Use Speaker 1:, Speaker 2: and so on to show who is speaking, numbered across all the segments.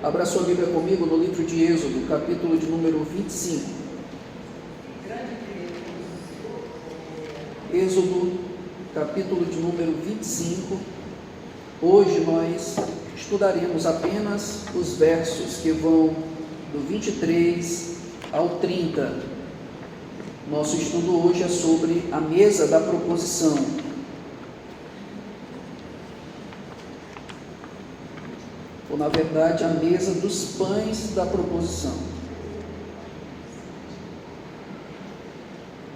Speaker 1: Abra sua Bíblia comigo no livro de Êxodo, capítulo de número 25. Êxodo, capítulo de número 25. Hoje nós estudaremos apenas os versos que vão do 23 ao 30. Nosso estudo hoje é sobre a mesa da proposição. Ou, na verdade, a mesa dos pães da proposição.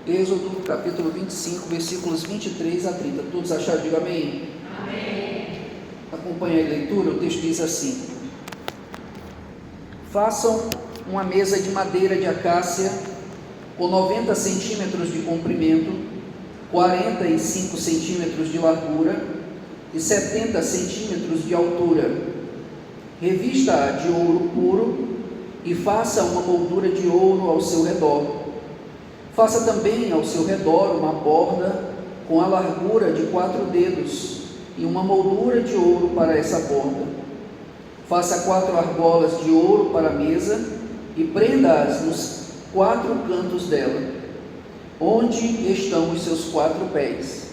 Speaker 1: Êxodo, capítulo 25, versículos 23 a 30. Todos acharam? Diga amém.
Speaker 2: Amém.
Speaker 1: Acompanhe a leitura. O texto diz assim: façam uma mesa de madeira de acácia com 90 centímetros de comprimento, 45 centímetros de largura e 70 centímetros de altura. Revista-a de ouro puro e faça uma moldura de ouro ao seu redor. Faça também ao seu redor uma borda com a largura de 4 dedos e uma moldura de ouro para essa borda. Faça 4 argolas de ouro para a mesa e prenda-as nos 4 cantos dela, onde estão os seus 4 pés.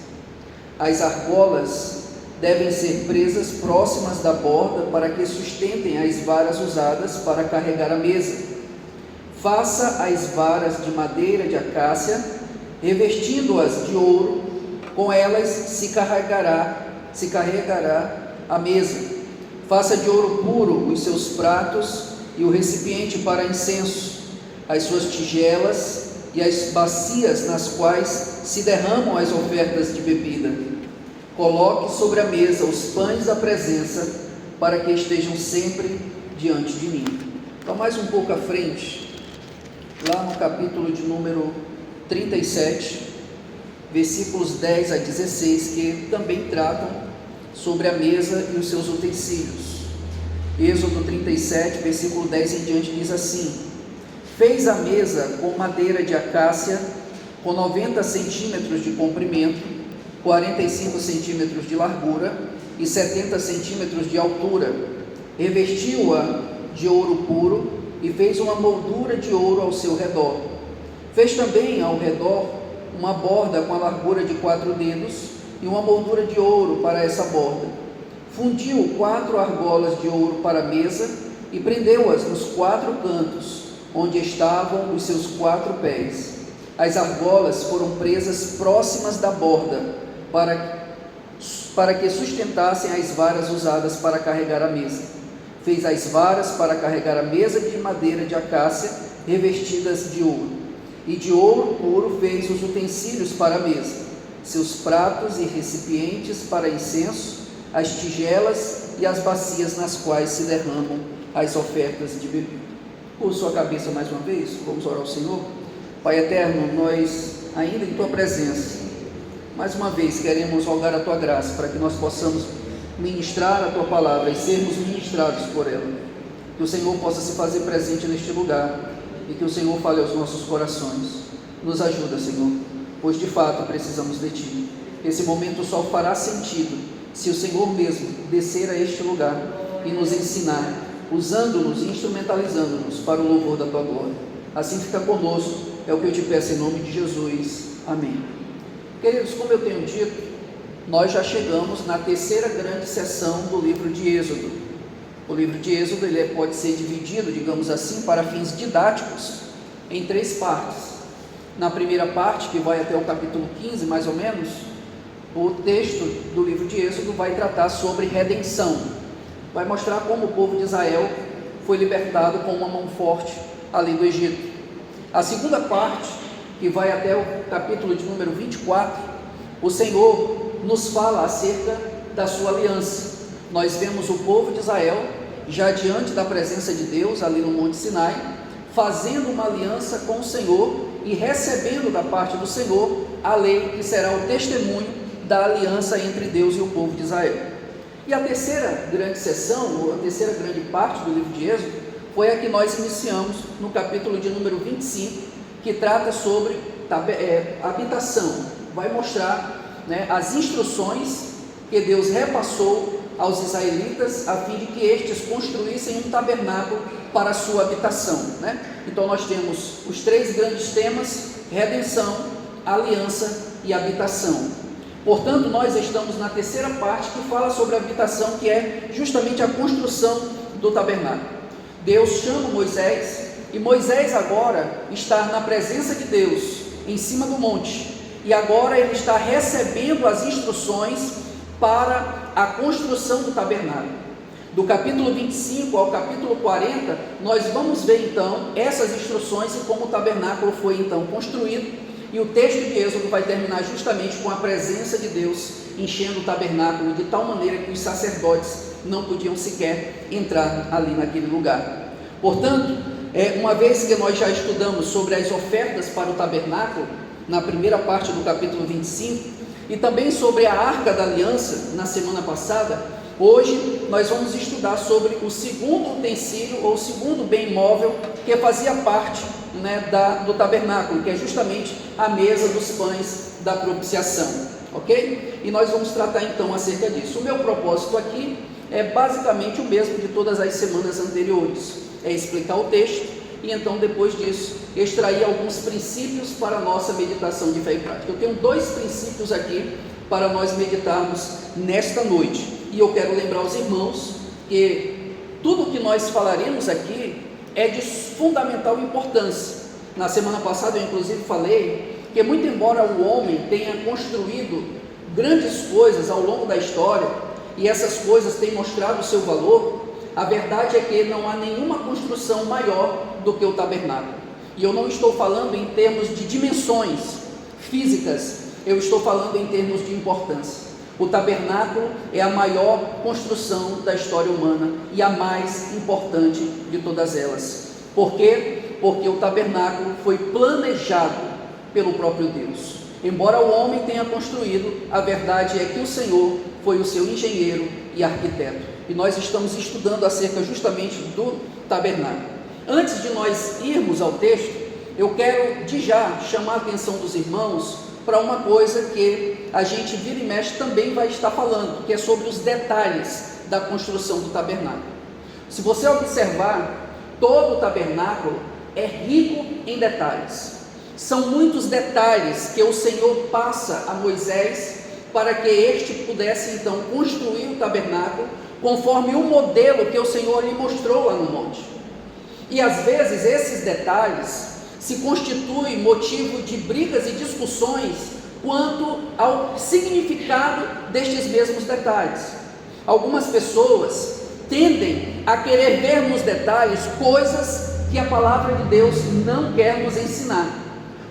Speaker 1: As argolas devem ser presas próximas da borda para que sustentem as varas usadas para carregar a mesa. Faça as varas de madeira de acácia, revestindo-as de ouro, com elas se carregará a mesa. Faça de ouro puro os seus pratos e o recipiente para incenso, as suas tigelas e as bacias nas quais se derramam as ofertas de bebida. Coloque sobre a mesa os pães da presença, para que estejam sempre diante de mim. Então, mais um pouco à frente, lá no capítulo de número 37, versículos 10 a 16, que também tratam sobre a mesa e os seus utensílios. Êxodo 37, versículo 10 em diante, diz assim: fez a mesa com madeira de acácia, com 90 centímetros de comprimento, 45 centímetros de largura e 70 centímetros de altura. Revestiu-a de ouro puro e fez uma moldura de ouro ao seu redor. Fez também ao redor uma borda com a largura de 4 dedos e uma moldura de ouro para essa borda. Fundiu 4 argolas de ouro para a mesa e prendeu-as nos 4 cantos, onde estavam os seus 4 pés. As argolas foram presas próximas da borda, para que sustentassem as varas usadas para carregar a mesa. Fez as varas para carregar a mesa de madeira de acácia, revestidas de ouro. E de ouro puro fez os utensílios para a mesa, seus pratos e recipientes para incenso, as tigelas e as bacias nas quais se derramam as ofertas de bebida. Curva sua cabeça mais uma vez, vamos orar ao Senhor. Pai eterno, nós, ainda em Tua presença, mais uma vez queremos rogar a Tua graça, para que nós possamos ministrar a Tua palavra e sermos ministrados por ela. Que o Senhor possa se fazer presente neste lugar e que o Senhor fale aos nossos corações. Nos ajuda, Senhor, pois de fato precisamos de Ti. Esse momento só fará sentido se o Senhor mesmo descer a este lugar e nos ensinar, usando-nos e instrumentalizando-nos para o louvor da Tua glória. Assim fica conosco, é o que eu te peço em nome de Jesus. Amém. Queridos, como eu tenho dito, nós já chegamos na terceira grande sessão do livro de Êxodo. O livro de Êxodo pode ser dividido, digamos assim, para fins didáticos, em 3 partes. Na primeira parte, que vai até o capítulo 15, mais ou menos, o texto do livro de Êxodo vai tratar sobre redenção. Vai mostrar como o povo de Israel foi libertado com uma mão forte além do Egito. A segunda parte, que vai até o capítulo de número 24, o Senhor nos fala acerca da sua aliança. Nós vemos o povo de Israel, já diante da presença de Deus, ali no Monte Sinai, fazendo uma aliança com o Senhor e recebendo da parte do Senhor a lei, que será o testemunho da aliança entre Deus e o povo de Israel. E a terceira grande sessão, ou a terceira grande parte do livro de Êxodo, foi a que nós iniciamos no capítulo de número 25, que trata sobre habitação. Vai mostrar, as instruções que Deus repassou aos israelitas, a fim de que estes construíssem um tabernáculo para a sua habitação, né? Então nós temos os três grandes temas: redenção, aliança e habitação. Portanto, nós estamos na terceira parte, que fala sobre a habitação, que é justamente a construção do tabernáculo. Deus chama Moisés, e Moisés agora está na presença de Deus, em cima do monte, e agora ele está recebendo as instruções para a construção do tabernáculo. Do capítulo 25 ao capítulo 40, nós vamos ver então essas instruções e como o tabernáculo foi então construído, e o texto de Êxodo vai terminar justamente com a presença de Deus enchendo o tabernáculo de tal maneira que os sacerdotes não podiam sequer entrar ali naquele lugar. Portanto, uma vez que nós já estudamos sobre as ofertas para o tabernáculo, na primeira parte do capítulo 25, e também sobre a Arca da Aliança, na semana passada, hoje nós vamos estudar sobre o segundo utensílio, ou o segundo bem móvel, que fazia parte, né, do tabernáculo, que é justamente a mesa dos pães da propiciação, ok? E nós vamos tratar então acerca disso. O meu propósito aqui é basicamente o mesmo de todas as semanas anteriores, é explicar o texto, e então depois disso, extrair alguns princípios para a nossa meditação de fé e prática. Eu tenho 2 princípios aqui para nós meditarmos nesta noite, e eu quero lembrar aos irmãos que tudo o que nós falaremos aqui é de fundamental importância. Na semana passada eu inclusive falei que, muito embora o homem tenha construído grandes coisas ao longo da história, e essas coisas têm mostrado o seu valor, a verdade é que não há nenhuma construção maior do que o tabernáculo. E eu não estou falando em termos de dimensões físicas, eu estou falando em termos de importância. O tabernáculo é a maior construção da história humana e a mais importante de todas elas. Por quê? Porque o tabernáculo foi planejado pelo próprio Deus. Embora o homem tenha construído, a verdade é que o Senhor foi o seu engenheiro e arquiteto. E nós estamos estudando acerca justamente do tabernáculo. Antes de nós irmos ao texto, eu quero de já chamar a atenção dos irmãos para uma coisa que a gente vira e mexe também vai estar falando, que é sobre os detalhes da construção do tabernáculo. Se você observar, todo o tabernáculo é rico em detalhes. São muitos detalhes que o Senhor passa a Moisés para que este pudesse então construir o tabernáculo conforme o modelo que o Senhor lhe mostrou lá no monte. E às vezes esses detalhes se constituem motivo de brigas e discussões quanto ao significado destes mesmos detalhes. Algumas pessoas tendem a querer ver nos detalhes coisas que a palavra de Deus não quer nos ensinar.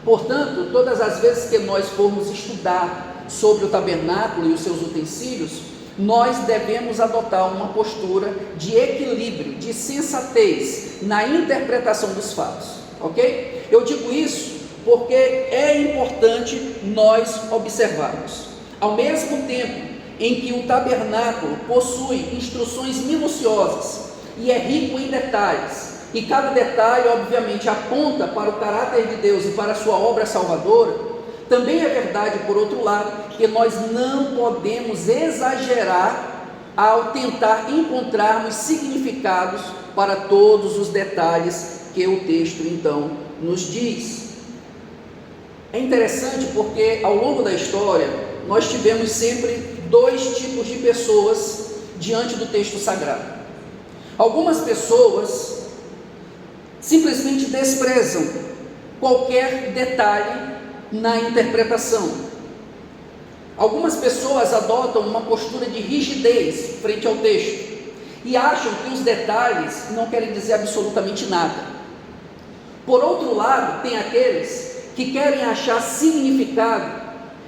Speaker 1: Portanto, todas as vezes que nós formos estudar sobre o tabernáculo e os seus utensílios, nós devemos adotar uma postura de equilíbrio, de sensatez na interpretação dos fatos, ok? Eu digo isso porque é importante nós observarmos. Ao mesmo tempo em que o tabernáculo possui instruções minuciosas e é rico em detalhes, e cada detalhe obviamente aponta para o caráter de Deus e para a sua obra salvadora, também é verdade, por outro lado, que nós não podemos exagerar ao tentar encontrarmos significados para todos os detalhes que o texto então nos diz. É interessante porque ao longo da história nós tivemos sempre 2 tipos de pessoas diante do texto sagrado. Algumas pessoas simplesmente desprezam qualquer detalhe na interpretação. Algumas pessoas adotam uma postura de rigidez frente ao texto e acham que os detalhes não querem dizer absolutamente nada. Por outro lado, tem aqueles que querem achar significado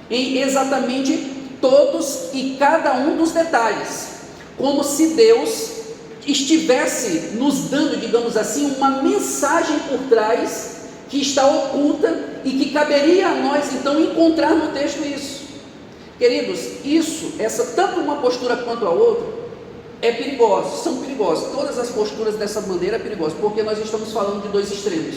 Speaker 1: em exatamente todos e cada um dos detalhes, como se Deus estivesse nos dando, digamos assim, uma mensagem por trás que está oculta e que caberia a nós então encontrar no texto isso. Queridos, tanto uma postura quanto a outra são perigosas. Todas as posturas dessa maneira são perigosas, porque nós estamos falando de 2 extremos.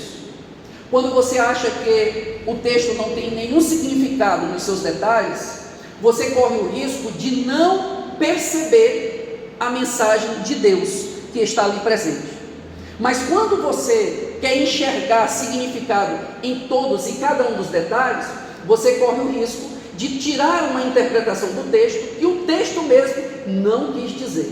Speaker 1: Quando você acha que o texto não tem nenhum significado nos seus detalhes, você corre o risco de não perceber a mensagem de Deus que está ali presente. Mas quando você quer enxergar significado em todos e cada um dos detalhes, você corre o risco de tirar uma interpretação do texto que o texto mesmo não quis dizer.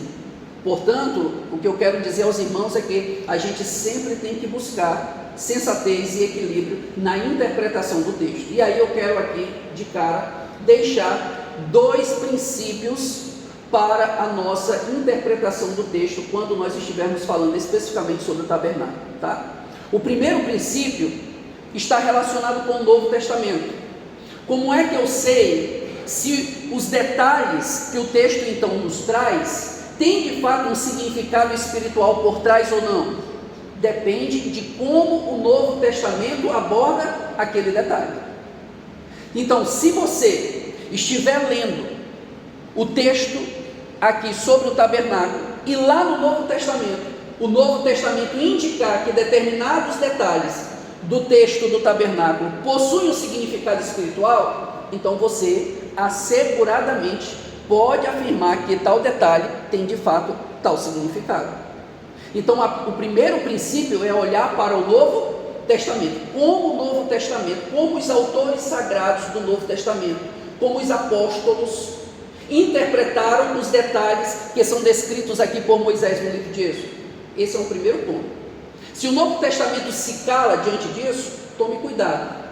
Speaker 1: Portanto, o que eu quero dizer aos irmãos é que a gente sempre tem que buscar sensatez e equilíbrio na interpretação do texto. E aí eu quero aqui, de cara, deixar 2 princípios para a nossa interpretação do texto, quando nós estivermos falando especificamente sobre o tabernáculo, tá? O primeiro princípio está relacionado com o Novo Testamento. Como é que eu sei se os detalhes que o texto então nos traz têm de fato um significado espiritual por trás ou não? Depende de como o Novo Testamento aborda aquele detalhe. Então, se você estiver lendo o texto aqui sobre o tabernáculo, e lá no Novo Testamento, o Novo Testamento indicar que determinados detalhes do texto do tabernáculo possuem um significado espiritual, então você asseguradamente pode afirmar que tal detalhe tem de fato tal significado. Então o primeiro princípio é olhar para o Novo Testamento, como o Novo Testamento, como os autores sagrados do Novo Testamento, como os apóstolos interpretaram os detalhes que são descritos aqui por Moisés no livro de Êxodo. Esse é o primeiro ponto. Se o Novo Testamento se cala diante disso, tome cuidado,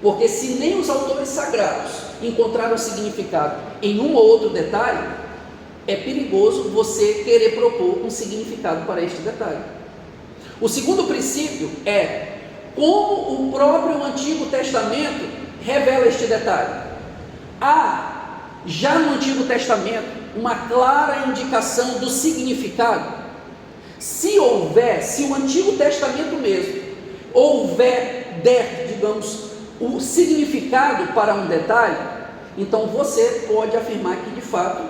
Speaker 1: porque se nem os autores sagrados encontraram significado em um ou outro detalhe, é perigoso você querer propor um significado para este detalhe. O segundo princípio é como o próprio Antigo Testamento revela este detalhe. Há já no Antigo Testamento uma clara indicação do significado. Se o Antigo Testamento mesmo der, digamos, o significado para um detalhe, então você pode afirmar que de fato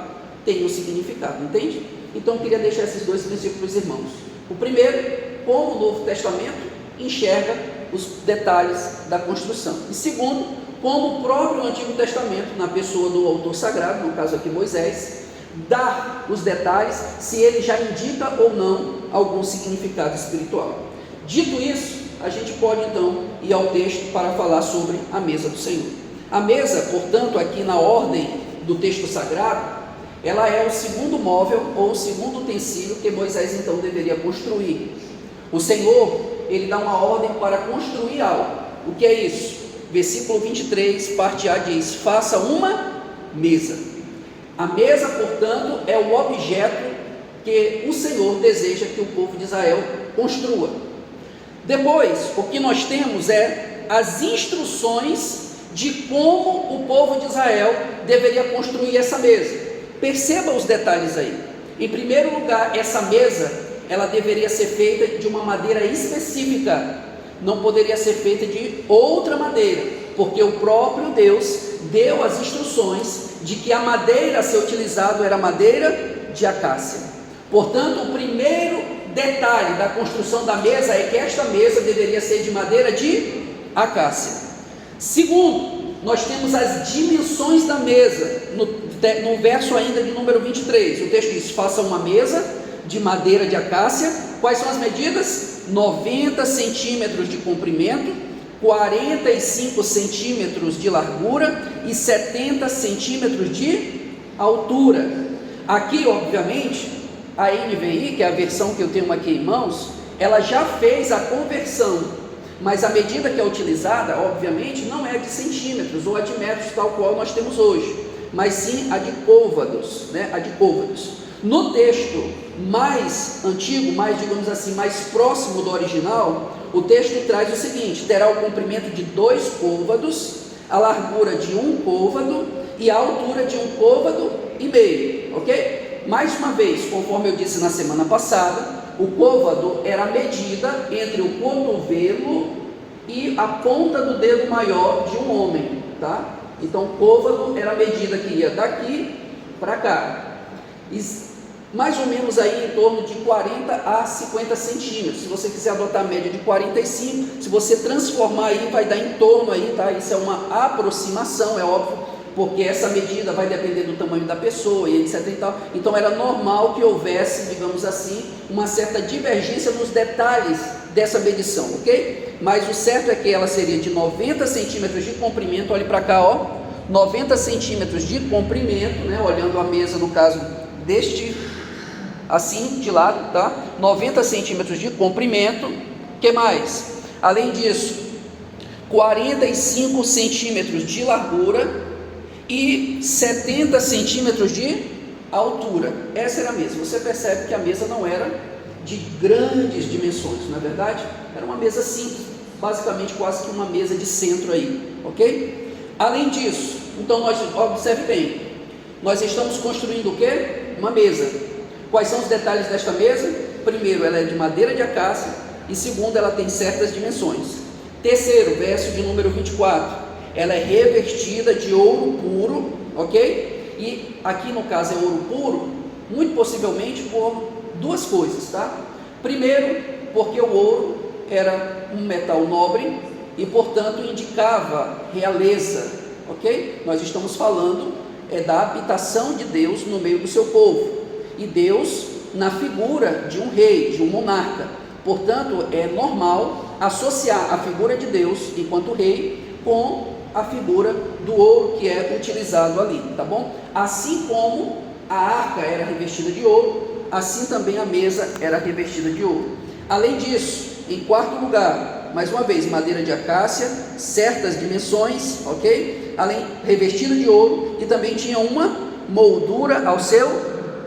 Speaker 1: tem um significado, entende? Então eu queria deixar esses 2 princípios para os irmãos. O primeiro, como o Novo Testamento enxerga os detalhes da construção. E segundo, como o próprio Antigo Testamento, na pessoa do autor sagrado, no caso aqui Moisés, dá os detalhes, se ele já indica ou não algum significado espiritual. Dito isso, a gente pode então ir ao texto para falar sobre a mesa do Senhor. A mesa, portanto, aqui na ordem do texto sagrado, ela é o segundo móvel ou o segundo utensílio que Moisés então deveria construir. O Senhor, ele dá uma ordem para construir algo. O que é isso? Versículo 23, parte A diz: faça uma mesa. A mesa, portanto, é o objeto que o Senhor deseja que o povo de Israel construa. Depois, o que nós temos é as instruções de como o povo de Israel deveria construir essa mesa. Perceba os detalhes aí. Em primeiro lugar, essa mesa, ela deveria ser feita de uma madeira específica. Não poderia ser feita de outra madeira, porque o próprio Deus deu as instruções de que a madeira a ser utilizada era madeira de acácia. Portanto, o primeiro detalhe da construção da mesa é que esta mesa deveria ser de madeira de acácia. Segundo, nós temos as dimensões da mesa, no verso ainda de número 23, o texto diz: faça uma mesa de madeira de acácia. Quais são as medidas? 90 centímetros de comprimento, 45 centímetros de largura e 70 centímetros de altura. Aqui, obviamente, a NVI, que é a versão que eu tenho aqui em mãos, ela já fez a conversão, mas a medida que é utilizada, obviamente, não é a de centímetros ou a de metros, tal qual nós temos hoje, mas sim a de côvados, né? A de côvados. No texto mais antigo, digamos assim, mais próximo do original, o texto traz o seguinte: terá o comprimento de 2 côvados, a largura de 1 côvado e a altura de 1 côvado e meio, ok? Mais uma vez, conforme eu disse na semana passada, o côvado era a medida entre o cotovelo e a ponta do dedo maior de um homem, tá? Então, o côvado era a medida que ia daqui para cá. Mais ou menos aí em torno de 40 a 50 centímetros. Se você quiser adotar a média de 45, se você transformar aí, vai dar em torno aí, tá? Isso é uma aproximação, é óbvio, porque essa medida vai depender do tamanho da pessoa e etc e tal. Então era normal que houvesse, digamos assim, uma certa divergência nos detalhes dessa medição, ok? Mas o certo é que ela seria de 90 centímetros de comprimento. Olhe para cá, ó, 90 centímetros de comprimento, né? Olhando a mesa no caso deste, assim de lado, tá? 90 centímetros de comprimento. Que mais? Além disso, 45 centímetros de largura e 70 centímetros de altura. Essa era a mesa. Você percebe que a mesa não era de grandes dimensões, não é verdade? Era uma mesa simples, basicamente quase que uma mesa de centro aí, ok? Além disso, então nós, observe bem, nós estamos construindo o quê? Uma mesa. Quais são os detalhes desta mesa? Primeiro, ela é de madeira de acácia, e segundo, ela tem certas dimensões. Terceiro, verso de número 24, ela é revestida de ouro puro, ok? E aqui no caso é ouro puro, muito possivelmente por duas coisas, tá? Primeiro, porque o ouro era um metal nobre e, portanto, indicava realeza, ok? Nós estamos falando da habitação de Deus no meio do seu povo, e Deus na figura de um rei, de um monarca. Portanto, é normal associar a figura de Deus enquanto rei com a figura do ouro que é utilizado ali, tá bom? Assim como a arca era revestida de ouro, assim também a mesa era revestida de ouro. Além disso, em quarto lugar, mais uma vez, madeira de acácia, certas dimensões, ok? Além, revestida de ouro, e também tinha uma moldura ao seu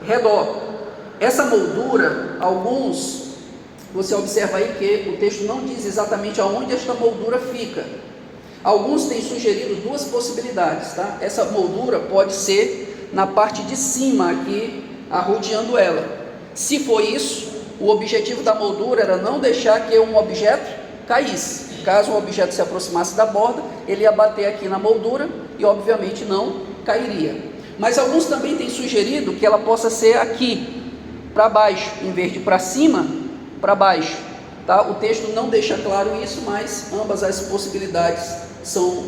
Speaker 1: redor. Essa moldura, você observa aí que o texto não diz exatamente aonde esta moldura fica. Alguns têm sugerido duas possibilidades, tá? Essa moldura pode ser na parte de cima aqui, arrodeando ela. Se for isso, o objetivo da moldura era não deixar que um objeto caísse. Caso o objeto se aproximasse da borda, ele ia bater aqui na moldura e obviamente não cairia. Mas alguns também têm sugerido que ela possa ser aqui, para baixo, em vez de para cima, para baixo, tá? O texto não deixa claro isso, mas ambas as possibilidades são,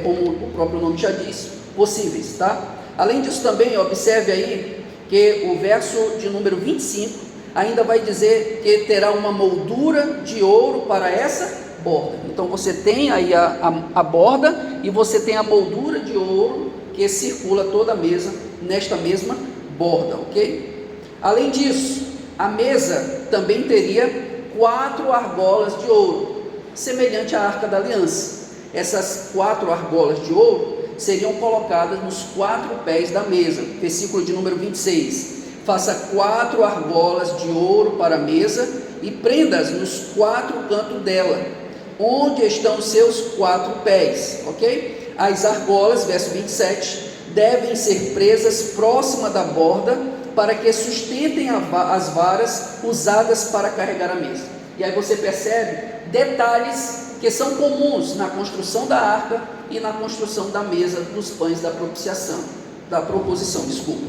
Speaker 1: como o próprio nome já diz, possíveis, tá? Além disso também, observe aí que o verso de número 25 ainda vai dizer que terá uma moldura de ouro para essa borda. Então você tem aí a borda e você tem a moldura de ouro que circula toda a mesa nesta mesma borda, ok? Além disso, a mesa também teria 4 argolas de ouro, semelhante à Arca da Aliança. Essas 4 argolas de ouro seriam colocadas nos 4 pés da mesa. Versículo de número 26. Faça 4 argolas de ouro para a mesa e prenda-as nos 4 cantos dela, onde estão os seus 4 pés, ok? As argolas, verso 27, devem ser presas próxima da borda para que sustentem as varas usadas para carregar a mesa. E aí você percebe detalhes que são comuns na construção da arca e na construção da mesa dos pães da proposição, desculpa.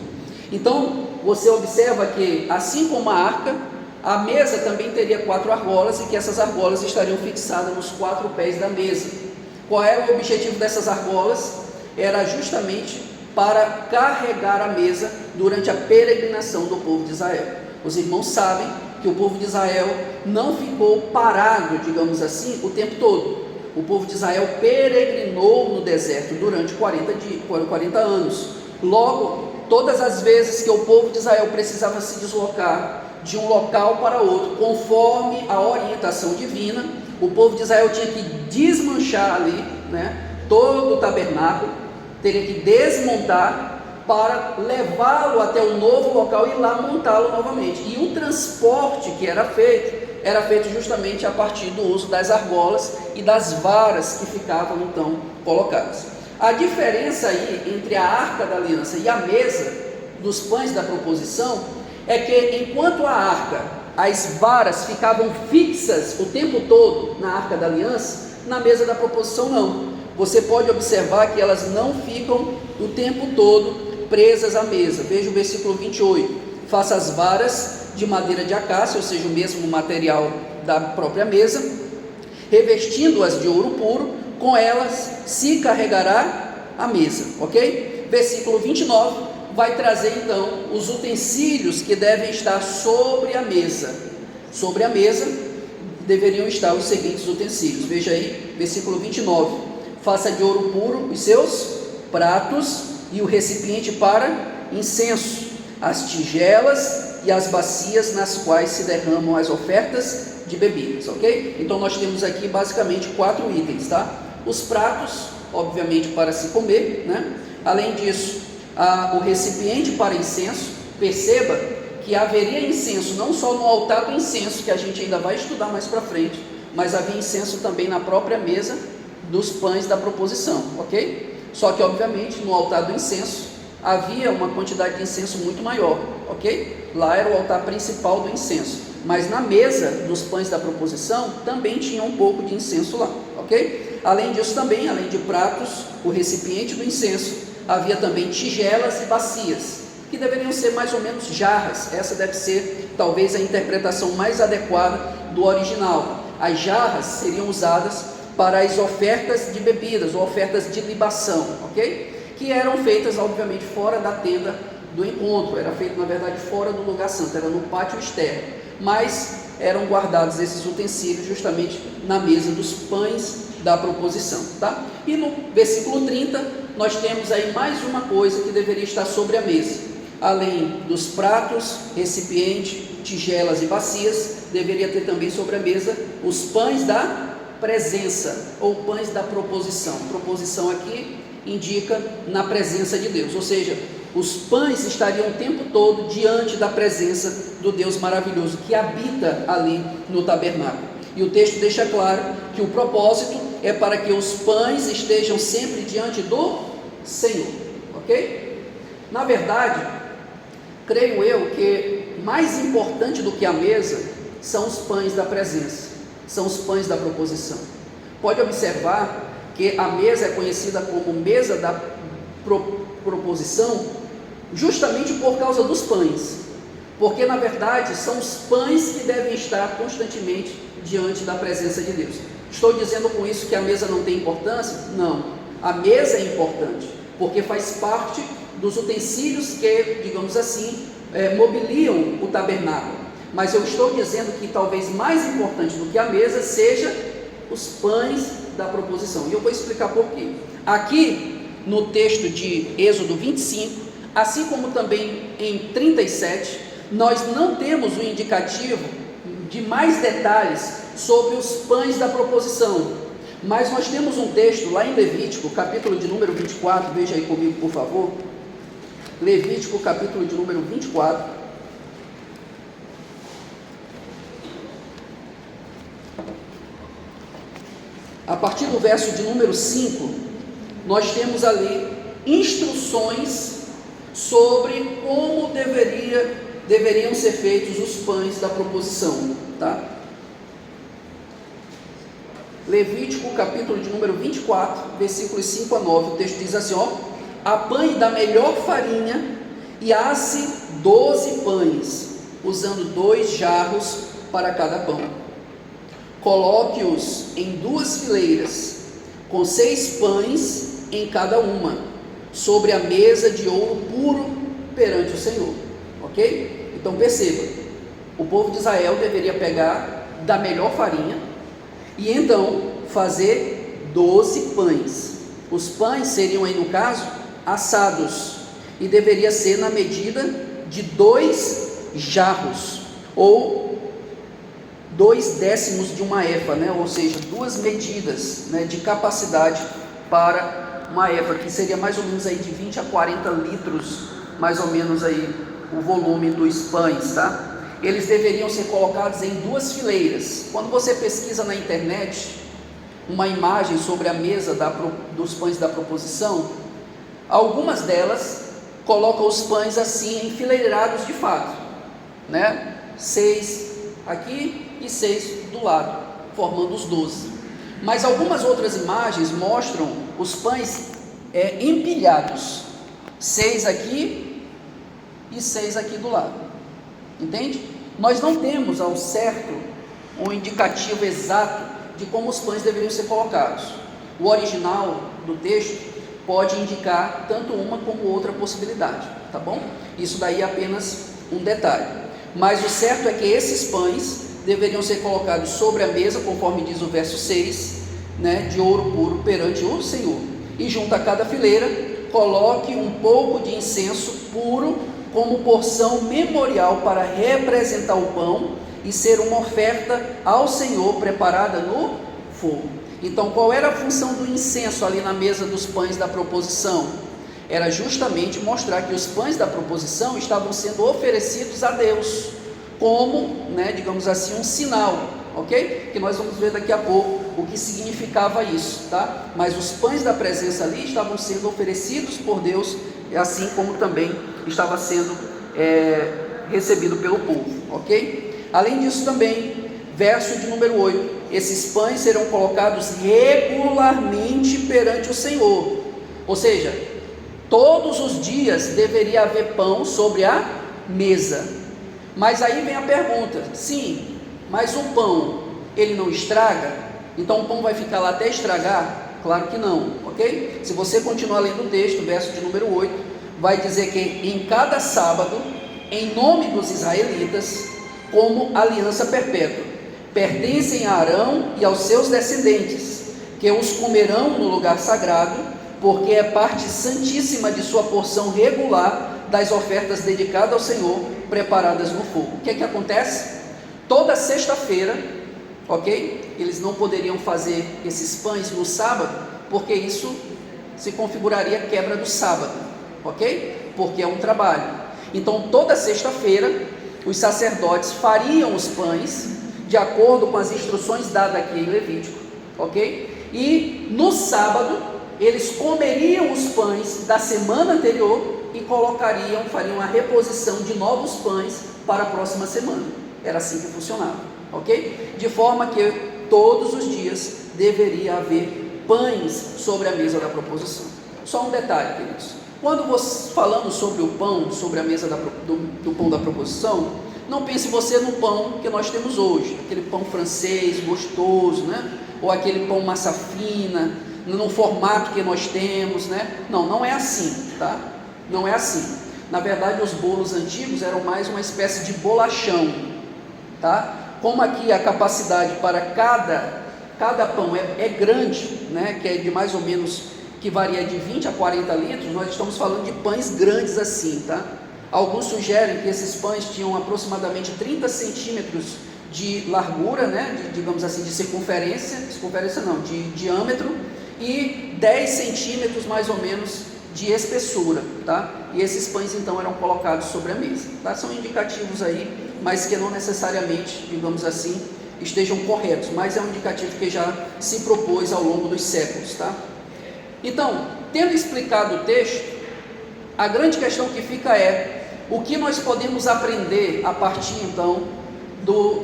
Speaker 1: Então, você observa que, assim como a arca, a mesa também teria 4 argolas e que essas argolas estariam fixadas nos 4 pés da mesa. Qual era o objetivo dessas argolas? Era justamente para carregar a mesa durante a peregrinação do povo de Israel. Os irmãos sabem que o povo de Israel não ficou parado, digamos assim, o tempo todo. O povo de Israel peregrinou no deserto durante 40 anos. Logo, todas as vezes que o povo de Israel precisava se deslocar de um local para outro, conforme a orientação divina, o povo de Israel tinha que desmanchar ali, todo o tabernáculo, teria que desmontar para levá-lo até o novo local e lá montá-lo novamente. E o transporte que era feito justamente a partir do uso das argolas e das varas que ficavam então colocadas. A diferença aí entre a Arca da Aliança e a mesa dos pães da proposição é que enquanto a arca, as varas ficavam fixas o tempo todo na Arca da Aliança, na mesa da proposição não. Você pode observar que elas não ficam o tempo todo presas à mesa. Veja o versículo 28. Faça as varas de madeira de acácia, ou seja, o mesmo material da própria mesa, revestindo-as de ouro puro, com elas se carregará a mesa, ok? Versículo 29 vai trazer então os utensílios que devem estar sobre a mesa. Sobre a mesa deveriam estar os seguintes utensílios, veja aí, versículo 29: faça de ouro puro os seus pratos e o recipiente para incenso, as tigelas e as bacias nas quais se derramam as ofertas de bebidas, ok? Então nós temos aqui basicamente 4 itens, tá? Os pratos, obviamente para se comer, né? Além disso, o recipiente para incenso. Perceba que haveria incenso não só no altar do incenso, que a gente ainda vai estudar mais para frente, mas havia incenso também na própria mesa dos pães da proposição, ok? Só que obviamente no altar do incenso havia uma quantidade de incenso muito maior, ok? Lá era o altar principal do incenso, mas na mesa dos pães da proposição também tinha um pouco de incenso lá, ok? Além disso também, além de pratos, o recipiente do incenso, havia também tigelas e bacias, que deveriam ser mais ou menos jarras. Essa deve ser talvez a interpretação mais adequada do original. As jarras seriam usadas para as ofertas de bebidas, ou ofertas de libação, ok? Que eram feitas obviamente fora da tenda do encontro, era feito na verdade fora do lugar santo, era no pátio externo, mas eram guardados esses utensílios justamente na mesa dos pães da proposição, tá? E no versículo 30 nós temos aí mais uma coisa que deveria estar sobre a mesa. Além dos pratos, recipiente, tigelas e bacias, deveria ter também sobre a mesa os pães da presença, ou pães da proposição. Proposição aqui indica na presença de Deus, ou seja, os pães estariam o tempo todo diante da presença do Deus maravilhoso que habita ali no tabernáculo. E o texto deixa claro que o propósito é para que os pães estejam sempre diante do Senhor, ok? Na verdade, creio eu que mais importante do que a mesa são os pães da presença, são os pães da proposição. Pode observar que a mesa é conhecida como mesa da proposição justamente por causa dos pães, porque na verdade são os pães que devem estar constantemente diante da presença de Deus. Estou dizendo com isso que a mesa não tem importância? Não, a mesa é importante, porque faz parte dos utensílios que, digamos assim, mobiliam o tabernáculo. Mas eu estou dizendo que talvez mais importante do que a mesa seja os pães da proposição, e eu vou explicar por quê. Aqui no texto de Êxodo 25, assim como também em 37, nós não temos o indicativo de mais detalhes sobre os pães da proposição, mas nós temos um texto lá em Levítico, capítulo de número 24, veja aí comigo por favor, Levítico capítulo de número 24, a partir do verso de número 5, nós temos ali instruções sobre como deveriam ser feitos os pães da proposição, tá? Levítico capítulo de número 24, versículos 5 a 9, o texto diz assim, ó: apanhe da melhor farinha e asse 12 pães, usando 2 jarros para cada pão. Coloque-os em 2 fileiras, com 6 pães em cada uma, sobre a mesa de ouro puro perante o Senhor, ok? Então perceba, o povo de Israel deveria pegar da melhor farinha e então fazer 12 pães. Os pães seriam aí no caso assados e deveria ser na medida de 2 jarros, ou 2 décimos de uma efa, né? Ou seja, 2 medidas, né, de capacidade para uma efa, que seria mais ou menos aí de 20 a 40 litros, mais ou menos aí o volume dos pães, tá? Eles deveriam ser colocados em 2 fileiras. Quando você pesquisa na internet uma imagem sobre a mesa dos pães da proposição, algumas delas colocam os pães assim, enfileirados de fato, né? 6 aqui e 6 do lado, formando os 12. Mas algumas outras imagens mostram os pães empilhados, 6 aqui e 6 aqui do lado, entende? Nós não temos ao certo um indicativo exato de como os pães deveriam ser colocados. O original do texto pode indicar tanto uma como outra possibilidade, tá bom? Isso daí é apenas um detalhe. Mas o certo é que esses pães deveriam ser colocados sobre a mesa, conforme diz o verso 6, né, de ouro puro perante o Senhor. E junto a cada fileira, coloque um pouco de incenso puro como porção memorial para representar o pão e ser uma oferta ao Senhor preparada no fogo. Então, qual era a função do incenso ali na mesa dos pães da proposição? Era justamente mostrar que os pães da proposição estavam sendo oferecidos a Deus, como, né, digamos assim, um sinal, ok? Que nós vamos ver daqui a pouco o que significava isso, tá? Mas os pães da presença ali estavam sendo oferecidos por Deus, assim como também estava sendo recebido pelo povo, ok? Além disso também, verso de número 8, esses pães serão colocados regularmente perante o Senhor, ou seja, todos os dias deveria haver pão sobre a mesa. Mas aí vem a pergunta, sim, mas o pão, ele não estraga? Então o pão vai ficar lá até estragar? Claro que não, ok? Se você continuar lendo o texto, verso de número 8, vai dizer que em cada sábado, em nome dos israelitas, como aliança perpétua, pertencem a Arão e aos seus descendentes, que os comerão no lugar sagrado, porque é parte santíssima de sua porção regular das ofertas dedicadas ao Senhor, preparadas no fogo. O que é que acontece? Toda sexta-feira, ok? Eles não poderiam fazer esses pães no sábado, porque isso se configuraria quebra do sábado, ok? Porque é um trabalho. Então, toda sexta-feira, os sacerdotes fariam os pães, de acordo com as instruções dadas aqui em Levítico, ok? E no sábado, eles comeriam os pães da semana anterior e fariam a reposição de novos pães para a próxima semana. Era assim que funcionava, ok? De forma que todos os dias deveria haver pães sobre a mesa da proposição. Só um detalhe, queridos. Quando falamos sobre o pão, sobre a mesa do pão da proposição, não pense você no pão que nós temos hoje, aquele pão francês gostoso, né? Ou aquele pão massa fina, no formato que nós temos, né? Não, não é assim, tá? Não é assim. Na verdade, os bolos antigos eram mais uma espécie de bolachão, tá? Como aqui a capacidade para cada pão é grande, né? Que é de mais ou menos, que varia de 20 a 40 litros, nós estamos falando de pães grandes assim, tá? Alguns sugerem que esses pães tinham aproximadamente 30 centímetros de largura, né? Digamos assim, de circunferência não, de diâmetro, e 10 centímetros mais ou menos de espessura, tá? E esses pães então eram colocados sobre a mesa, tá? São indicativos aí, mas que não necessariamente, digamos assim, estejam corretos, mas é um indicativo que já se propôs ao longo dos séculos, tá? Então, tendo explicado o texto, a grande questão que fica é o que nós podemos aprender a partir então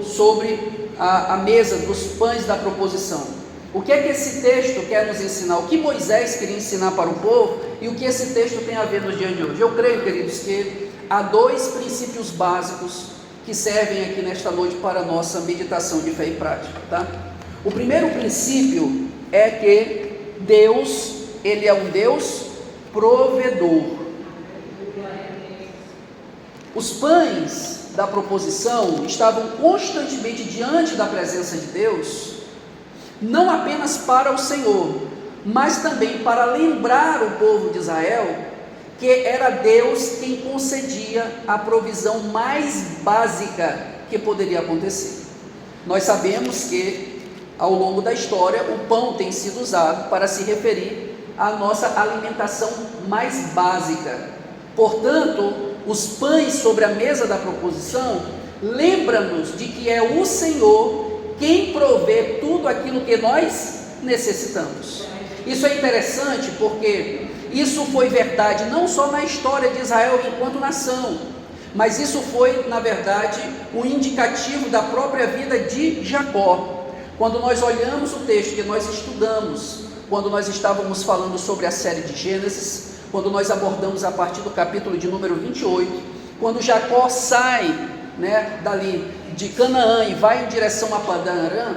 Speaker 1: sobre a mesa dos pães da proposição. O que é que esse texto quer nos ensinar? O que Moisés queria ensinar para o povo e o que esse texto tem a ver nos dias de hoje? Eu creio, queridos, que há dois princípios básicos que servem aqui nesta noite para a nossa meditação de fé e prática, tá? O primeiro princípio é que Deus, Ele é um Deus provedor. Os pães da proposição estavam constantemente diante da presença de Deus, não apenas para o Senhor, mas também para lembrar o povo de Israel que era Deus quem concedia a provisão mais básica que poderia acontecer. Nós sabemos que ao longo da história o pão tem sido usado para se referir à nossa alimentação mais básica. Portanto, os pães sobre a mesa da proposição lembra-nos de que é o Senhor quem provê tudo aquilo que nós necessitamos. Isso é interessante porque isso foi verdade não só na história de Israel enquanto nação, mas isso foi, na verdade, um indicativo da própria vida de Jacó. Quando nós olhamos o texto que nós estudamos, quando nós estávamos falando sobre a série de Gênesis, quando nós abordamos a partir do capítulo de número 28, quando Jacó sai, dali de Canaã e vai em direção a Padã Arã,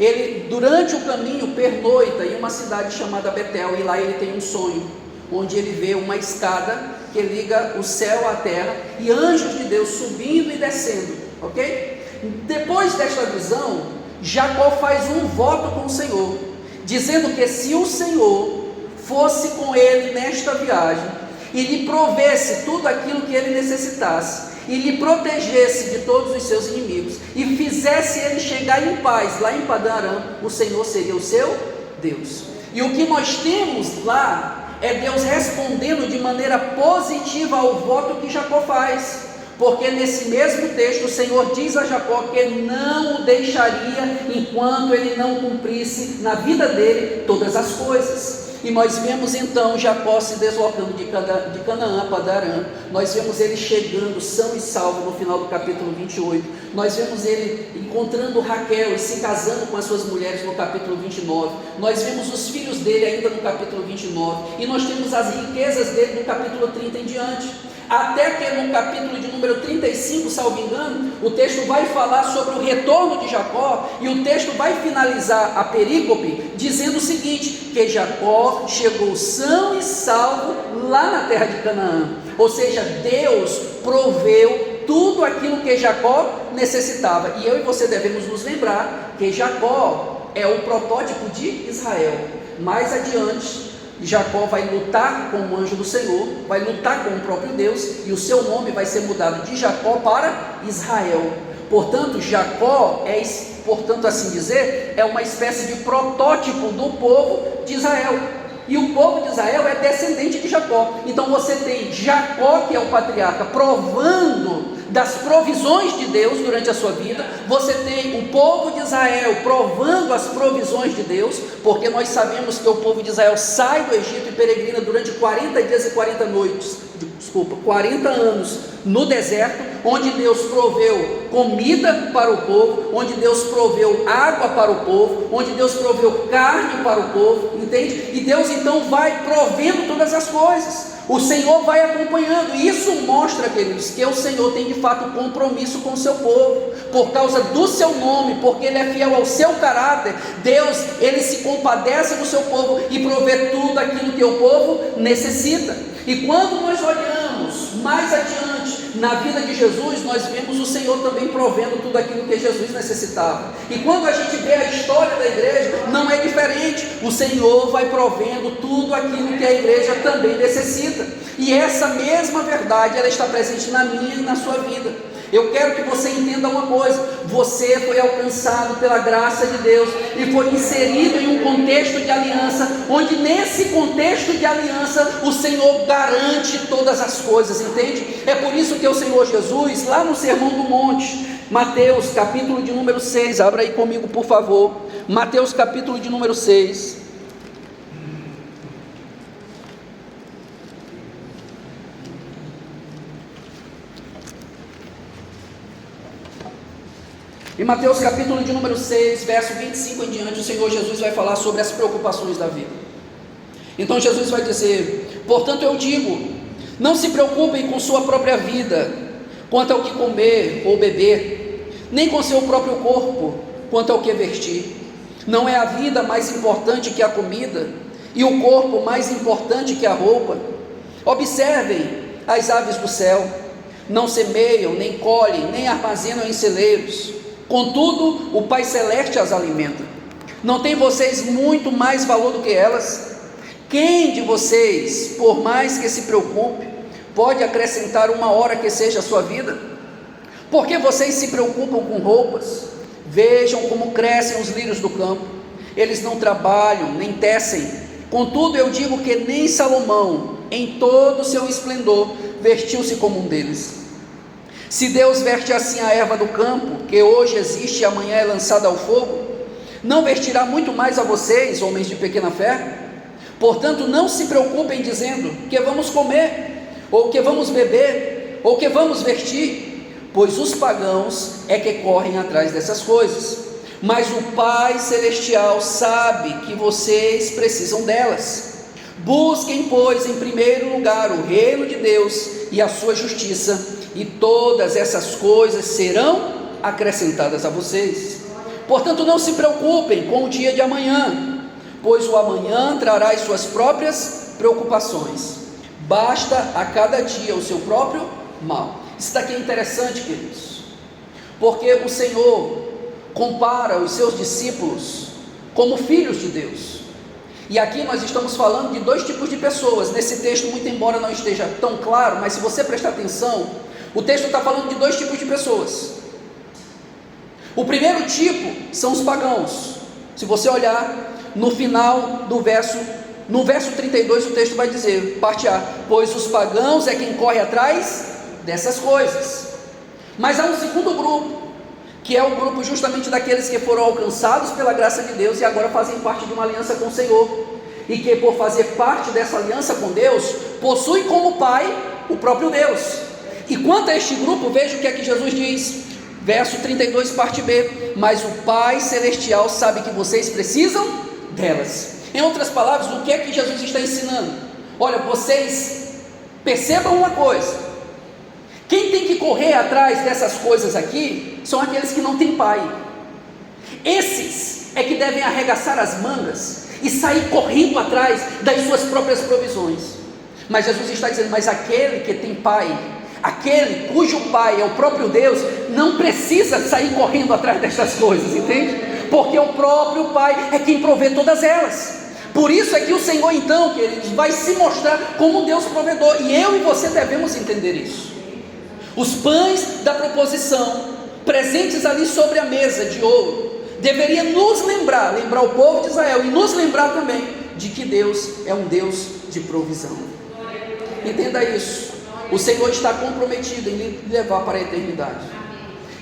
Speaker 1: ele durante o caminho pernoita em uma cidade chamada Betel, e lá ele tem um sonho, onde ele vê uma escada que liga o céu à terra, e anjos de Deus subindo e descendo, ok? Depois desta visão, Jacó faz um voto com o Senhor, dizendo que se o Senhor fosse com ele nesta viagem, e lhe provesse tudo aquilo que ele necessitasse, e lhe protegesse de todos os seus inimigos, e fizesse ele chegar em paz lá em Padã Arã, o Senhor seria o seu Deus. E o que nós temos lá é Deus respondendo de maneira positiva ao voto que Jacó faz, porque nesse mesmo texto o Senhor diz a Jacó que não o deixaria enquanto ele não cumprisse na vida dele todas as coisas. E nós vemos então Jacó se deslocando de Canaã para Padã Arã. Nós vemos ele chegando são e salvo no final do capítulo 28. Nós vemos ele encontrando Raquel e se casando com as suas mulheres no capítulo 29. Nós vemos os filhos dele ainda no capítulo 29. E nós temos as riquezas dele no capítulo 30 em diante. Até que no capítulo de número 35, salvo engano, o texto vai falar sobre o retorno de Jacó, e o texto vai finalizar a perícope dizendo o seguinte, que Jacó chegou são e salvo lá na terra de Canaã, ou seja, Deus proveu tudo aquilo que Jacó necessitava, e eu e você devemos nos lembrar que Jacó é o protótipo de Israel. Mais adiante, Jacó vai lutar com o anjo do Senhor, vai lutar com o próprio Deus, e o seu nome vai ser mudado de Jacó para Israel. Portanto, Jacó é, portanto, assim dizer, é uma espécie de protótipo do povo de Israel. E o povo de Israel é descendente de Jacó. Então você tem Jacó, que é o patriarca, provando das provisões de Deus durante a sua vida. Você tem o povo de Israel provando as provisões de Deus, porque nós sabemos que o povo de Israel sai do Egito e peregrina durante 40 dias e 40 noites, 40 anos no deserto, onde Deus proveu comida para o povo, onde Deus proveu água para o povo, onde Deus proveu carne para o povo, entende? E Deus então vai provendo todas as coisas, o Senhor vai acompanhando, e isso mostra, queridos, que o Senhor tem de fato compromisso com o seu povo, por causa do seu nome, porque Ele é fiel ao seu caráter. Deus, Ele se compadece do seu povo e provê tudo aquilo que o povo necessita. E quando nós olhamos mais adiante na vida de Jesus, nós vemos o Senhor também provendo tudo aquilo que Jesus necessitava. E quando a gente vê a história da igreja, não é diferente. O Senhor vai provendo tudo aquilo que a igreja também necessita. E essa mesma verdade, ela está presente na minha e na sua vida. Eu quero que você entenda uma coisa: você foi alcançado pela graça de Deus e foi inserido em um contexto de aliança, onde nesse contexto de aliança o Senhor garante todas as coisas, entende? É por isso que o Senhor Jesus, lá no Sermão do Monte, Mateus capítulo de número 6, abra aí comigo por favor, Mateus capítulo de número 6, em Mateus capítulo de número 6, verso 25 em diante, o Senhor Jesus vai falar sobre as preocupações da vida. Então Jesus vai dizer: portanto eu digo, não se preocupem com sua própria vida, quanto ao que comer ou beber, nem com seu próprio corpo, quanto ao que vestir. Não é a vida mais importante que a comida, e o corpo mais importante que a roupa? Observem as aves do céu, não semeiam, nem colhem, nem armazenam em celeiros, contudo o Pai Celeste as alimenta. Não tem vocês muito mais valor do que elas? Quem de vocês, por mais que se preocupe, pode acrescentar uma hora que seja a sua vida? Por que vocês se preocupam com roupas? Vejam como crescem os lírios do campo, eles não trabalham, nem tecem. Contudo eu digo que nem Salomão, em todo o seu esplendor, vestiu-se como um deles. Se Deus veste assim a erva do campo, que hoje existe e amanhã é lançada ao fogo, não vestirá muito mais a vocês, homens de pequena fé? Portanto, não se preocupem dizendo que vamos comer, ou que vamos beber, ou que vamos vestir, pois os pagãos é que correm atrás dessas coisas, mas o Pai Celestial sabe que vocês precisam delas. Busquem, pois, em primeiro lugar o reino de Deus e a sua justiça, e todas essas coisas serão acrescentadas a vocês. Portanto, não se preocupem com o dia de amanhã, pois o amanhã trará as suas próprias preocupações. Basta a cada dia o seu próprio mal. Isso daqui é interessante, queridos, porque o Senhor compara os seus discípulos como filhos de Deus. E aqui nós estamos falando de dois tipos de pessoas. Nesse texto, muito embora não esteja tão claro, mas se você prestar atenção, o texto está falando de dois tipos de pessoas. O primeiro tipo são os pagãos. Se você olhar no final do verso, no verso 32, o texto vai dizer, parte A, pois os pagãos é quem corre atrás dessas coisas. Mas há um segundo grupo, que é o grupo justamente daqueles que foram alcançados pela graça de Deus e agora fazem parte de uma aliança com o Senhor, e que por fazer parte dessa aliança com Deus, possui como Pai o próprio Deus. E quanto a este grupo, veja o que é que Jesus diz, verso 32, parte B, mas o Pai Celestial sabe que vocês precisam delas. Em outras palavras, o que é que Jesus está ensinando? Olha, vocês percebam uma coisa, quem tem que correr atrás dessas coisas aqui, são aqueles que não têm pai. Esses é que devem arregaçar as mangas, e sair correndo atrás das suas próprias provisões. Mas Jesus está dizendo, mas aquele que tem pai, aquele cujo pai é o próprio Deus, não precisa sair correndo atrás destas coisas, entende? Porque o próprio Pai é quem provê todas elas. Por isso é que o Senhor então, queridos, vai se mostrar como um Deus provedor, e eu e você devemos entender isso. Os pães da proposição, presentes ali sobre a mesa de ouro, deveria nos lembrar o povo de Israel, e nos lembrar também de que Deus é um Deus de provisão. Entenda isso. O Senhor está comprometido em lhe levar para a eternidade,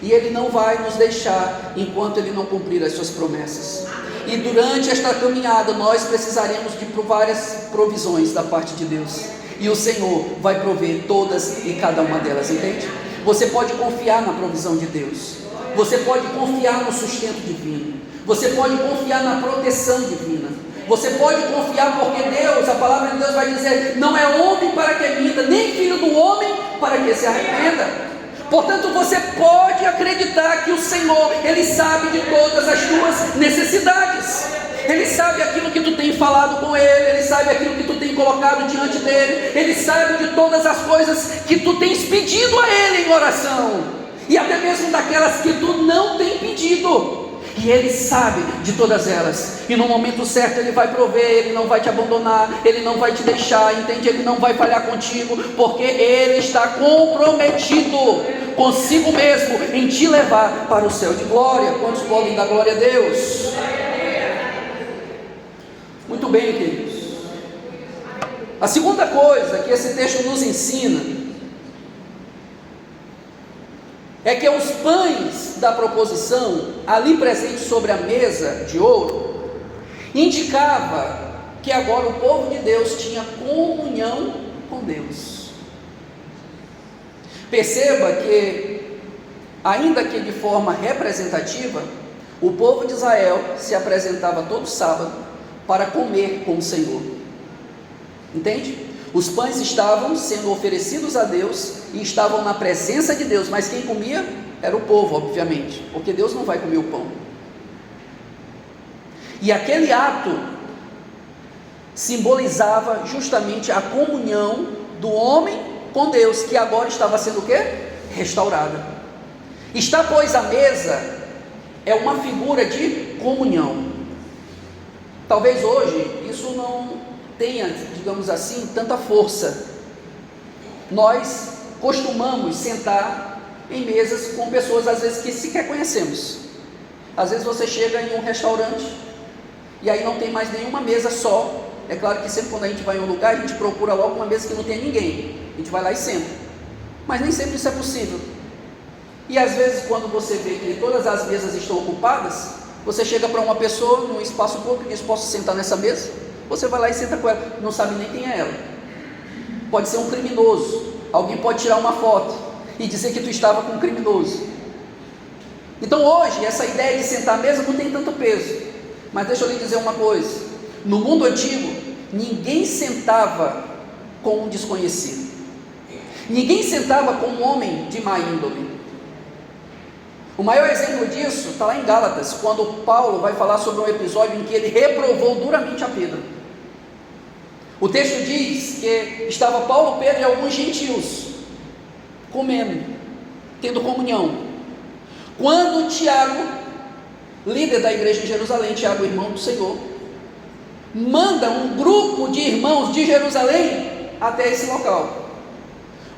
Speaker 1: e Ele não vai nos deixar enquanto Ele não cumprir as suas promessas. E durante esta caminhada nós precisaremos de várias provisões da parte de Deus, e o Senhor vai prover todas e cada uma delas, entende? Você pode confiar na provisão de Deus, você pode confiar no sustento divino, você pode confiar na proteção divina, você pode confiar, porque Deus, a palavra de Deus vai dizer, não é homem para que minta, nem filho do homem para que se arrependa. Portanto, você pode acreditar que o Senhor, Ele sabe de todas as tuas necessidades, Ele sabe aquilo que tu tem falado com Ele, Ele sabe aquilo que tu tem colocado diante dEle, Ele sabe de todas as coisas que tu tens pedido a Ele em oração, e até mesmo daquelas que tu não tem pedido, e Ele sabe de todas elas, e no momento certo Ele vai prover, Ele não vai te abandonar, Ele não vai te deixar, entende? Ele não vai falhar contigo, porque Ele está comprometido consigo mesmo em te levar para o céu de glória. Quantos podem dar glória a Deus? Muito bem, queridos. A segunda coisa que esse texto nos ensina é que os pães da proposição, ali presentes sobre a mesa de ouro, indicava que agora o povo de Deus tinha comunhão com Deus. Perceba que, ainda que de forma representativa, o povo de Israel se apresentava todo sábado para comer com o Senhor, entende? Os pães estavam sendo oferecidos a Deus e estavam na presença de Deus, mas quem comia era o povo, obviamente, porque Deus não vai comer o pão. E aquele ato simbolizava justamente a comunhão do homem com Deus, que agora estava sendo o quê? Restaurada. Estar, pois, à mesa é uma figura de comunhão. Talvez hoje isso não tenha, digamos assim, tanta força. Nós costumamos sentar em mesas com pessoas às vezes que sequer conhecemos. Às vezes você chega em um restaurante e aí não tem mais nenhuma mesa só. É claro que sempre quando a gente vai em um lugar, a gente procura logo uma mesa que não tenha ninguém, a gente vai lá e senta, mas nem sempre isso é possível. E às vezes quando você vê que todas as mesas estão ocupadas, você chega para uma pessoa num espaço público e diz, posso sentar nessa mesa? Você vai lá e senta com ela, não sabe nem quem é ela. Pode ser um criminoso, alguém pode tirar uma foto e dizer que tu estava com um criminoso. Então hoje, essa ideia de sentar à mesa não tem tanto peso. Mas deixa eu lhe dizer uma coisa, no mundo antigo, ninguém sentava com um desconhecido, ninguém sentava com um homem de má índole. O maior exemplo disso está lá em Gálatas, quando Paulo vai falar sobre um episódio em que ele reprovou duramente a Pedro. O texto diz que estava Paulo, Pedro e alguns gentios comendo, tendo comunhão, quando Tiago, líder da igreja em Jerusalém, Tiago, irmão do Senhor, manda um grupo de irmãos de Jerusalém até esse local.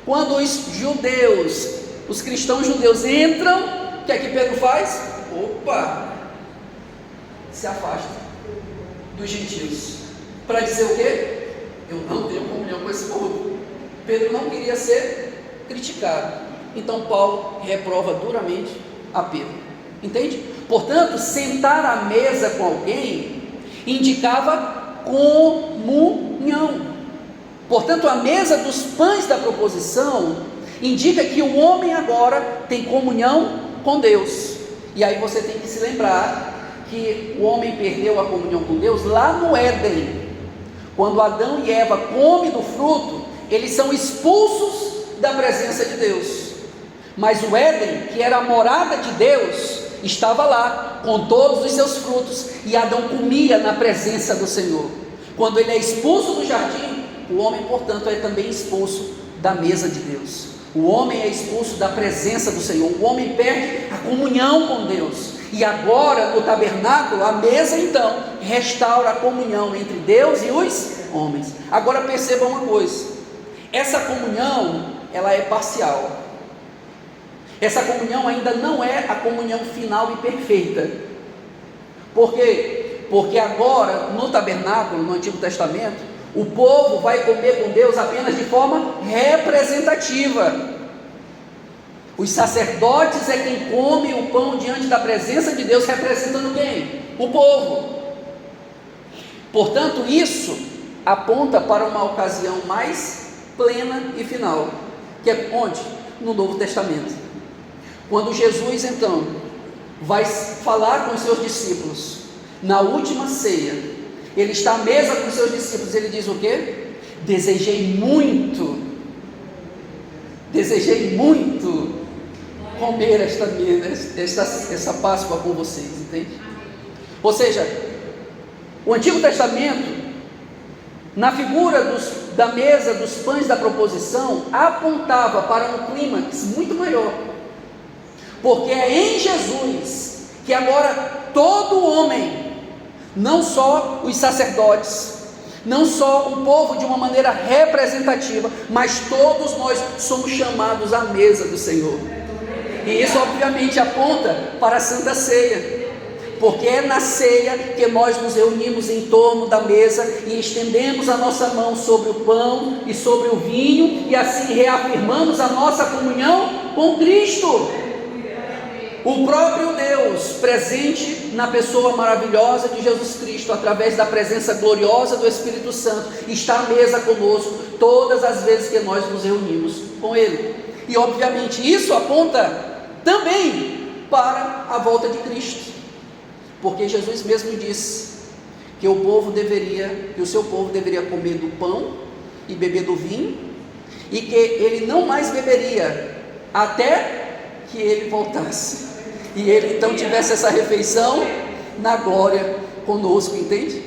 Speaker 1: Quando os judeus, os cristãos judeus entram, o que é que Pedro faz? Opa, se afasta dos gentios, para dizer o quê? Eu não tenho comunhão com esse povo. Pedro não queria ser criticado, então Paulo reprova duramente a Pedro, entende? Portanto, sentar à mesa com alguém indicava comunhão. Portanto, a mesa dos pães da proposição indica que o homem agora tem comunhão com Deus. E aí você tem que se lembrar que o homem perdeu a comunhão com Deus lá no Éden. Quando Adão e Eva comem do fruto, eles são expulsos da presença de Deus. Mas o Éden, que era a morada de Deus, estava lá com todos os seus frutos, e Adão comia na presença do Senhor. Quando ele é expulso do jardim, o homem, portanto, é também expulso da mesa de Deus. O homem é expulso da presença do Senhor. O homem perde a comunhão com Deus. E agora, no tabernáculo, a mesa então restaura a comunhão entre Deus e os homens. Agora perceba uma coisa: essa comunhão, ela é parcial. Essa comunhão ainda não é a comunhão final e perfeita. Por quê? Porque agora, no tabernáculo, no Antigo Testamento, o povo vai comer com Deus apenas de forma representativa. Os sacerdotes é quem come o pão diante da presença de Deus, representando quem? O povo. Portanto, isso aponta para uma ocasião mais plena e final, que é onde? No Novo Testamento. Quando Jesus então vai falar com os seus discípulos na última ceia, ele está à mesa com os seus discípulos, ele diz o quê? Desejei muito comer essa Páscoa com vocês, entende? Ou seja, o Antigo Testamento, na figura da mesa dos pães da proposição, apontava para um clímax muito maior, porque é em Jesus que agora todo homem, não só os sacerdotes, não só o povo de uma maneira representativa, mas todos nós somos chamados à mesa do Senhor. E isso obviamente aponta para a Santa Ceia, porque é na ceia que nós nos reunimos em torno da mesa e estendemos a nossa mão sobre o pão e sobre o vinho, e assim reafirmamos a nossa comunhão com Cristo. O próprio Deus, presente na pessoa maravilhosa de Jesus Cristo, através da presença gloriosa do Espírito Santo, está à mesa conosco todas as vezes que nós nos reunimos com Ele. E obviamente isso aponta também para a volta de Cristo, porque Jesus mesmo disse que o seu povo deveria comer do pão e beber do vinho, e que ele não mais beberia até que ele voltasse, e ele então tivesse essa refeição na glória conosco, entende?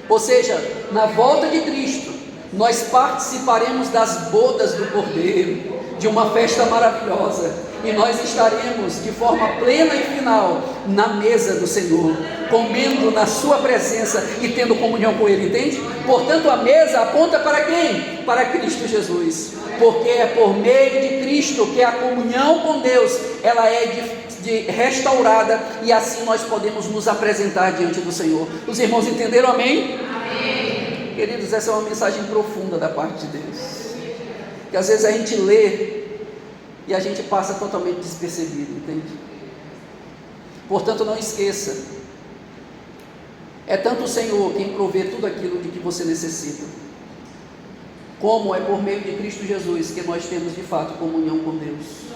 Speaker 1: Ou seja, na volta de Cristo, nós participaremos das bodas do Cordeiro, de uma festa maravilhosa, e nós estaremos de forma plena e final na mesa do Senhor, comendo na sua presença e tendo comunhão com Ele, entende? Portanto, a mesa aponta para quem? Para Cristo Jesus, porque é por meio de Cristo que a comunhão com Deus, ela é restaurada, e assim nós podemos nos apresentar diante do Senhor. Os irmãos entenderam? Amém? Amém. Queridos, essa é uma mensagem profunda da parte de Deus, que às vezes a gente lê e a gente passa totalmente despercebido, entende? Portanto, não esqueça, é tanto o Senhor quem provê tudo aquilo de que você necessita, como é por meio de Cristo Jesus que nós temos de fato comunhão com Deus.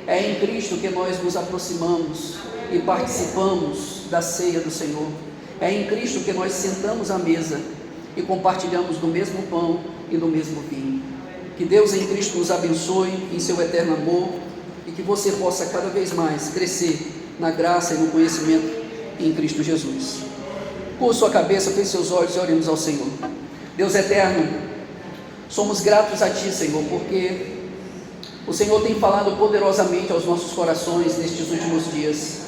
Speaker 1: É em Cristo que nós nos aproximamos e participamos da ceia do Senhor. É em Cristo que nós sentamos à mesa e compartilhamos do mesmo pão e do mesmo vinho. Que Deus em Cristo nos abençoe em seu eterno amor, e que você possa cada vez mais crescer na graça e no conhecimento em Cristo Jesus. Com sua cabeça, feche seus olhos e oremos ao Senhor. Deus eterno, somos gratos a Ti, Senhor, porque o Senhor tem falado poderosamente aos nossos corações nestes últimos dias.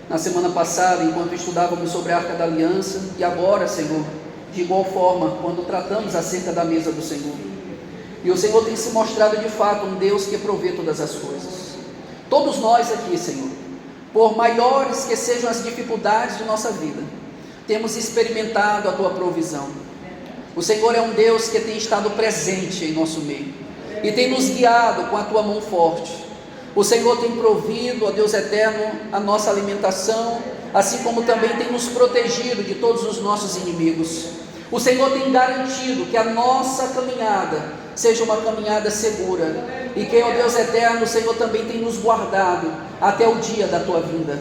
Speaker 1: Na semana passada, enquanto estudávamos sobre a Arca da Aliança, e agora, Senhor, de igual forma, quando tratamos acerca da mesa do Senhor. E o Senhor tem se mostrado de fato um Deus que provê todas as coisas. Todos nós aqui, Senhor, por maiores que sejam as dificuldades de nossa vida, temos experimentado a Tua provisão. O Senhor é um Deus que tem estado presente em nosso meio e tem nos guiado com a Tua mão forte. O Senhor tem provido, ó Deus eterno, a nossa alimentação, assim como também tem nos protegido de todos os nossos inimigos. O Senhor tem garantido que a nossa caminhada seja uma caminhada segura, e que, ó Deus eterno, o Senhor também tem nos guardado até o dia da Tua vinda.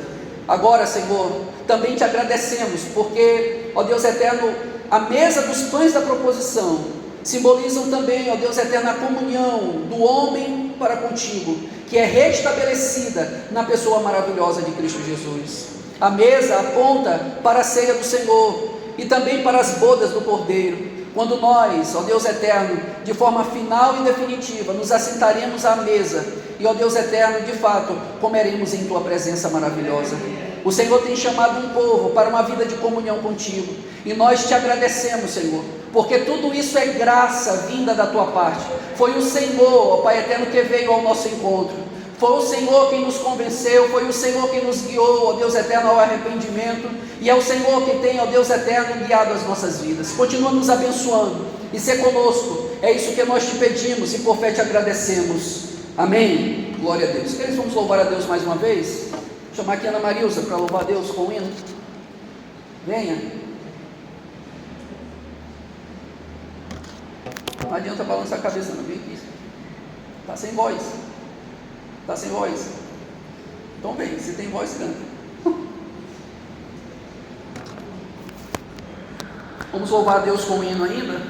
Speaker 1: Agora, Senhor, também Te agradecemos, porque, ó Deus eterno, a mesa dos pães da proposição simbolizam também, ó Deus eterno, a comunhão do homem para contigo, que é restabelecida na pessoa maravilhosa de Cristo Jesus. A mesa aponta para a ceia do Senhor e também para as bodas do Cordeiro, quando nós, ó Deus eterno, de forma final e definitiva, nos assentaremos à mesa e, ó Deus eterno, de fato, comeremos em Tua presença maravilhosa. O Senhor tem chamado um povo para uma vida de comunhão contigo, e nós Te agradecemos, Senhor, porque tudo isso é graça vinda da Tua parte. Foi o Senhor, ó Pai eterno, que veio ao nosso encontro. Foi o Senhor quem nos convenceu, foi o Senhor quem nos guiou, ó Deus eterno, ao arrependimento, e é o Senhor que tem, ó Deus eterno, guiado as nossas vidas. Continua nos abençoando e ser conosco, é isso que nós Te pedimos e por fé Te agradecemos. Amém? Glória a Deus. Queridos, vamos louvar a Deus mais uma vez? Vou chamar aqui a Ana Marilza para louvar a Deus com o hino. Venha. Não adianta balançar a cabeça, não, vem aqui. Está sem voz. Está sem voz? Então vem, se tem voz, canta. Vamos louvar a Deus com o hino ainda?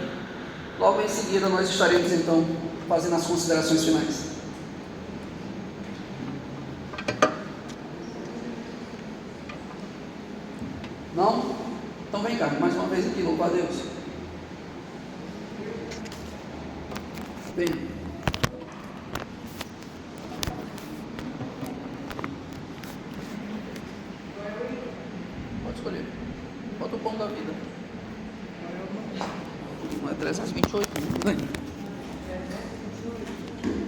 Speaker 1: Logo em seguida nós estaremos então fazendo as considerações finais. Não? Então vem cá, mais uma vez aqui, louvar a Deus. Vem. Pode escolher. Bota o pão da vida. Não é 328, não é?